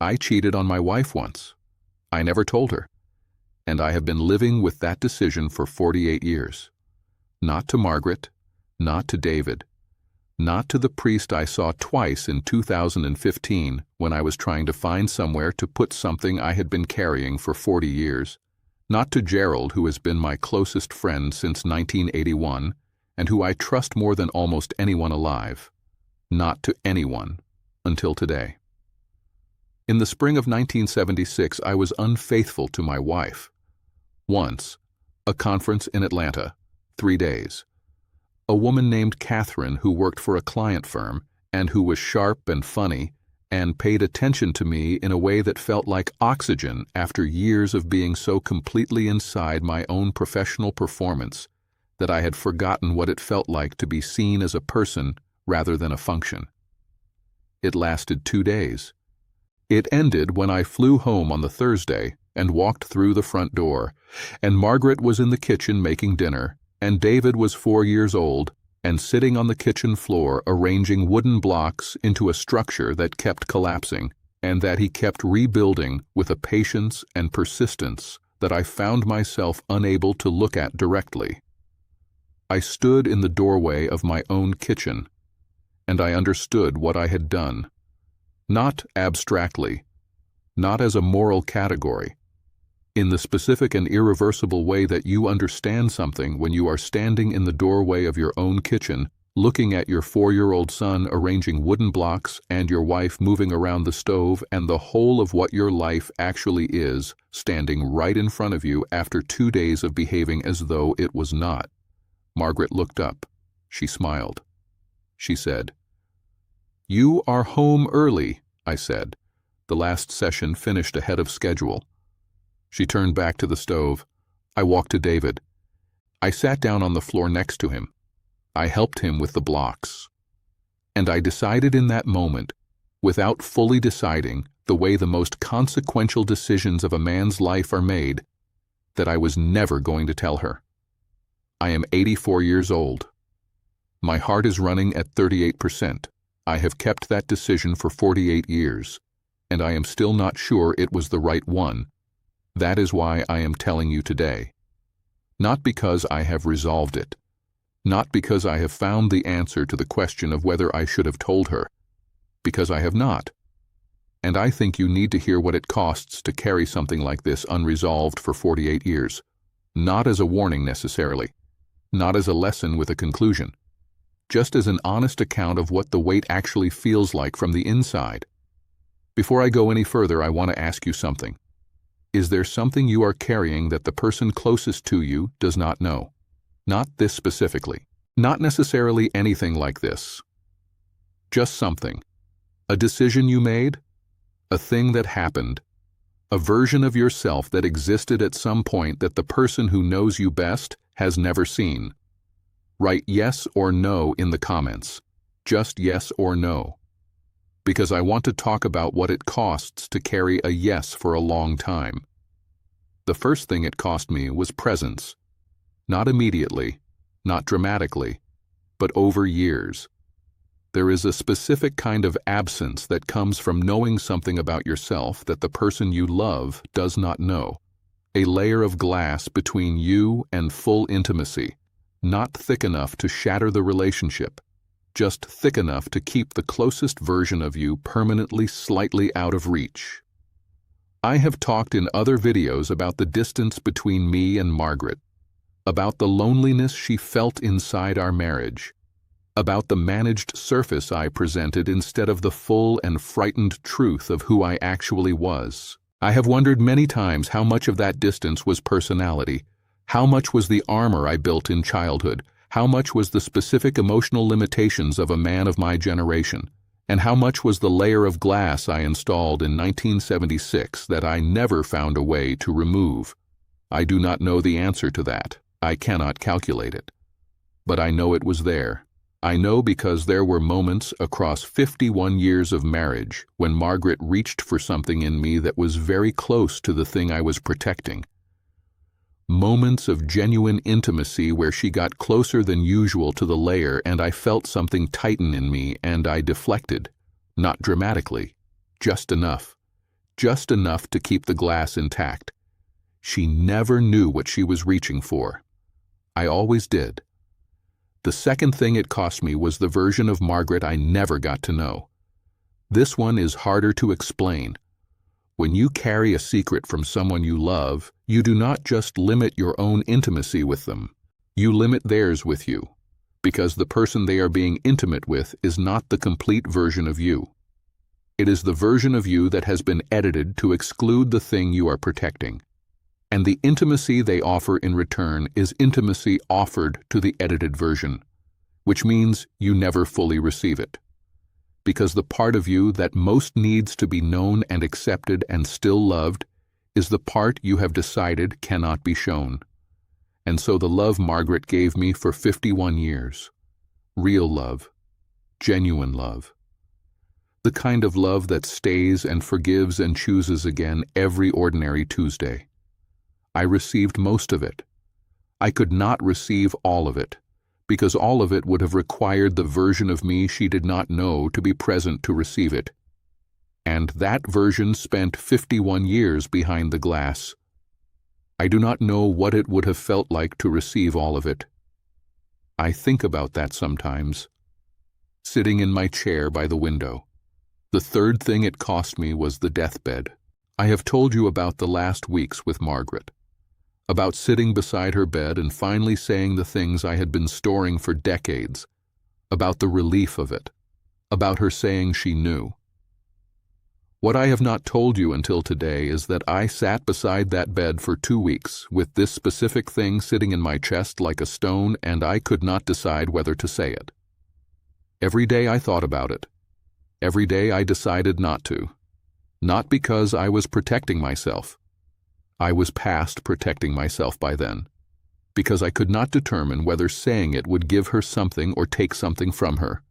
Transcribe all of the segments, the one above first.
I cheated on my wife once. I never told her, and I have been living with that decision for 48 years. Not to Margaret, not to David, not to the priest I saw twice in 2015 when I was trying to find somewhere to put something I had been carrying for 40 years, not to Gerald, who has been my closest friend since 1981 and who I trust more than almost anyone alive, not to anyone until today. In the spring of 1976, I was unfaithful to my wife. Once, a conference in Atlanta, 3 days. A woman named Catherine who worked for a client firm and who was sharp and funny and paid attention to me in a way that felt like oxygen after years of being so completely inside my own professional performance that I had forgotten what it felt like to be seen as a person rather than a function. It lasted 2 days. It ended when I flew home on the Thursday and walked through the front door, and Margaret was in the kitchen making dinner, and David was 4 years old and sitting on the kitchen floor arranging wooden blocks into a structure that kept collapsing and that he kept rebuilding with a patience and persistence that I found myself unable to look at directly. I stood in the doorway of my own kitchen, and I understood what I had done, not abstractly, not as a moral category, in the specific and irreversible way that you understand something when you are standing in the doorway of your own kitchen, looking at your 4-year-old son arranging wooden blocks and your wife moving around the stove and the whole of what your life actually is standing right in front of you after 2 days of behaving as though it was not. Margaret looked up. She smiled. She said, "You are home early," I said. The last session finished ahead of schedule. She turned back to the stove. I walked to David. I sat down on the floor next to him. I helped him with the blocks. And I decided in that moment, without fully deciding the way the most consequential decisions of a man's life are made, that I was never going to tell her. I am 84 years old. My heart is running at 38%. I have kept that decision for 48 years, and I am still not sure it was the right one. That is why I am telling you today. Not because I have resolved it. Not because I have found the answer to the question of whether I should have told her. Because I have not. And I think you need to hear what it costs to carry something like this unresolved for 48 years. Not as a warning necessarily. Not as a lesson with a conclusion. Just as an honest account of what the weight actually feels like from the inside. Before I go any further, I want to ask you something. Is there something you are carrying that the person closest to you does not know? Not this specifically. Not necessarily anything like this. Just something. A decision you made? A thing that happened? A version of yourself that existed at some point that the person who knows you best has never seen? Write yes or no in the comments. Just yes or no. Because I want to talk about what it costs to carry a yes for a long time. The first thing it cost me was presence. Not immediately, not dramatically, but over years. There is a specific kind of absence that comes from knowing something about yourself that the person you love does not know. A layer of glass between you and full intimacy, not thick enough to shatter the relationship, just thick enough to keep the closest version of you permanently slightly out of reach. I have talked in other videos about the distance between me and Margaret, about the loneliness she felt inside our marriage, about the managed surface I presented instead of the full and frightened truth of who I actually was. I have wondered many times how much of that distance was personality, how much was the armor I built in childhood, how much was the specific emotional limitations of a man of my generation, and how much was the layer of glass I installed in 1976 that I never found a way to remove. I do not know the answer to that. I cannot calculate it. But I know it was there. I know because there were moments across 51 years of marriage when Margaret reached for something in me that was very close to the thing I was protecting. Moments of genuine intimacy where she got closer than usual to the layer and I felt something tighten in me and I deflected, not dramatically, just enough. just enough to keep the glass intact. She never knew what she was reaching for. I always did. The second thing it cost me was the version of Margaret I never got to know. This one is harder to explain. When you carry a secret from someone you love, you do not just limit your own intimacy with them. You limit theirs with you, because the person they are being intimate with is not the complete version of you. It is the version of you that has been edited to exclude the thing you are protecting. And the intimacy they offer in return is intimacy offered to the edited version, which means you never fully receive it. Because the part of you that most needs to be known and accepted and still loved is the part you have decided cannot be shown. And so the love Margaret gave me for 51 years. Real love. Genuine love. The kind of love that stays and forgives and chooses again every ordinary Tuesday. I received most of it. I could not receive all of it, because all of it would have required the version of me she did not know to be present to receive it. And that version spent 51 years behind the glass. I do not know what it would have felt like to receive all of it. I think about that sometimes, sitting in my chair by the window. The third thing it cost me was the deathbed. I have told you about the last weeks with Margaret, about sitting beside her bed and finally saying the things I had been storing for decades, about the relief of it, about her saying she knew. What I have not told you until today is that I sat beside that bed for 2 weeks with this specific thing sitting in my chest like a stone, and I could not decide whether to say it. Every day I thought about it. Every day I decided not to. Not because I was protecting myself. I was past protecting myself by then. Because I could not determine whether saying it would give her something or take something from her.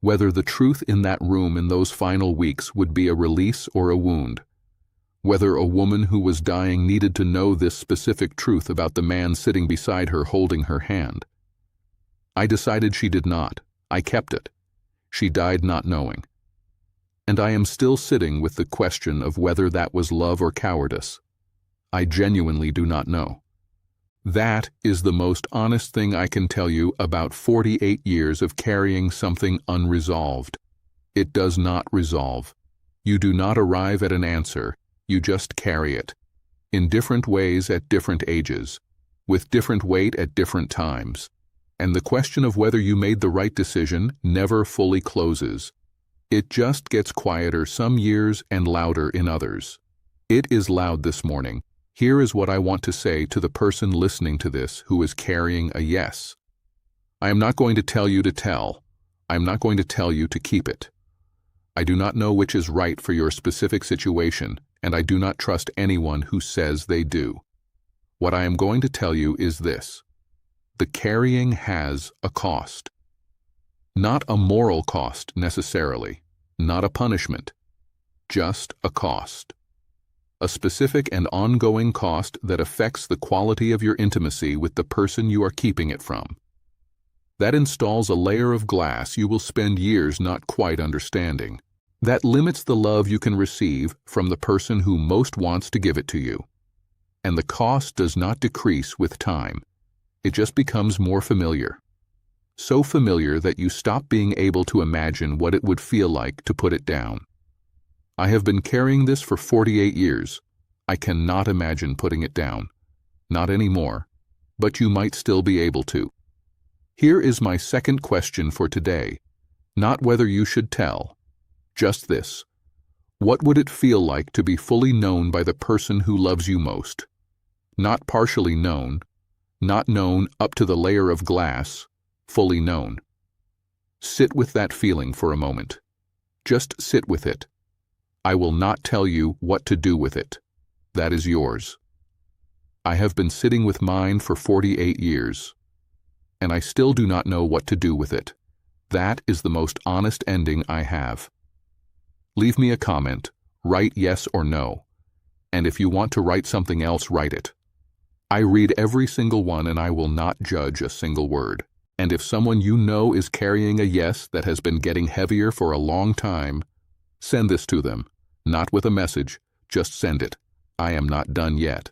Whether the truth in that room in those final weeks would be a release or a wound. Whether a woman who was dying needed to know this specific truth about the man sitting beside her holding her hand. I decided she did not. I kept it. She died not knowing. And I am still sitting with the question of whether that was love or cowardice. I genuinely do not know. That is the most honest thing I can tell you about 48 years of carrying something unresolved. It does not resolve. You do not arrive at an answer, you just carry it. In different ways at different ages, with different weight at different times. And the question of whether you made the right decision never fully closes. It just gets quieter some years and louder in others. It is loud this morning. Here is what I want to say to the person listening to this who is carrying a yes. I am not going to tell you to tell. I am not going to tell you to keep it. I do not know which is right for your specific situation, and I do not trust anyone who says they do. What I am going to tell you is this. The carrying has a cost. Not a moral cost necessarily, not a punishment, just a cost. A specific and ongoing cost that affects the quality of your intimacy with the person you are keeping it from. That installs a layer of glass you will spend years not quite understanding. That limits the love you can receive from the person who most wants to give it to you. And the cost does not decrease with time. It just becomes more familiar. So familiar that you stop being able to imagine what it would feel like to put it down. I have been carrying this for 48 years. I cannot imagine putting it down. Not anymore. But you might still be able to. Here is my second question for today. Not whether you should tell. Just this. What would it feel like to be fully known by the person who loves you most? Not partially known. Not known up to the layer of glass. Fully known. Sit with that feeling for a moment. Just sit with it. I will not tell you what to do with it. That is yours. I have been sitting with mine for 48 years, and I still do not know what to do with it. That is the most honest ending I have. Leave me a comment, write yes or no, and if you want to write something else, write it. I read every single one and I will not judge a single word. And if someone you know is carrying a yes that has been getting heavier for a long time, send this to them, not with a message, Just send it. I am not done yet.